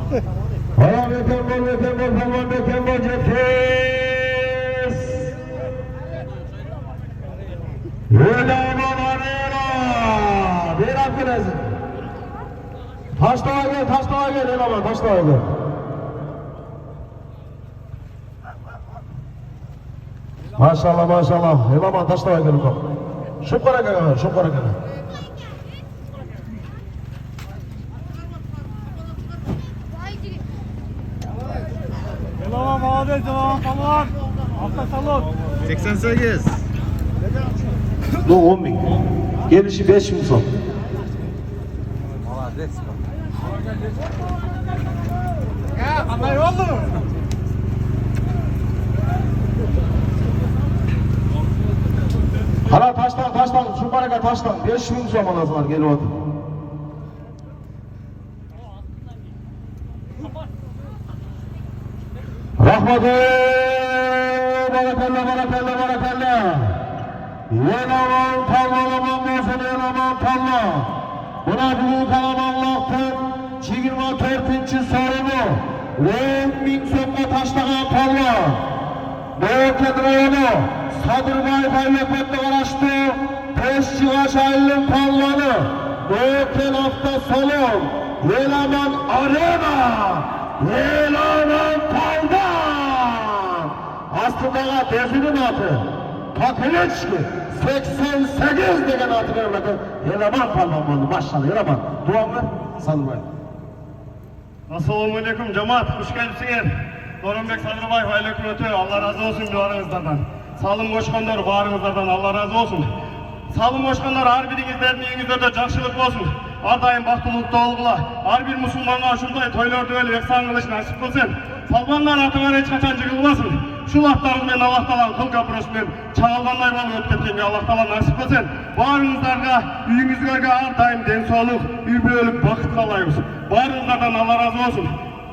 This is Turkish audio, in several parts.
Ayağım yeter bol cephis. Öyle aman arayla. Bir hakkınız. Taşlığa gel Elaman, taşlığa gel. Maşallah. Elaman taşlığa gel bakalım. Şupkara gel. Elaman молодец, Elaman tamam. Hafta salon. 88. Bu 10.000. Gelişi 5.000 son. Молодец. Ya kanday oldu. Hala taştan, şu baraka taştan. 5.000 son manasılar gel otur. Rahmetli barakalla. Yelaman tallalama olsun yelaman talla. Buna büyük kalabalıktır. 24. sorumu. 10.000 so'mga tashlagan talla. Beyokat rayonu. Sadırbayev aylakotda qarashdi. Toshchigash aylim tallani. Beyokat avtosalon. Yelaman arena. Yelaman talda. Aslındaga tezinin atı. Pakeletçi 88 degen atı vermedi. Yelaman talman oldu maşallah Yelaman. Duam ver. Sadırbayev. Assalomu alaykum cemaat, hoş geldinizler. Do'ronbek Sadırbayev aylakoti, Allah razı olsun dualarınızdan. Salım qo'shganlar barыңızdan Allah razı olsun. Salım qo'shganlar har biringizlarning uyingizda жақшылық болсын. Har doim baxtlilik толгыла. Har bir musulmonga shunday to'ylarda o'lib ehson qilish nasib qilsin. Salmonlar atılar hech qachon jig'ilmasin. Shu vaqtlaringizda Alloh taolo qil gapirishidan chaqalganday bo'lib o'tib ketganga Alloh taolo nasib qilsin. Barыңызlarga, uyingizlarga har doim densoqlik, uy bo'lib baxt qalaymiz. Barыңızlardan Allah razı olsun.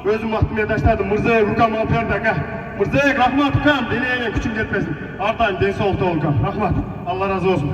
Özüm vaxtımı taşladım. Mırzayev Rukam Alper'de aka. Mırzayev rahmat ukam. Deneyene küçük yetmesin. Ardayım den soğukta olkam. Rahmat. Allah razı olsun.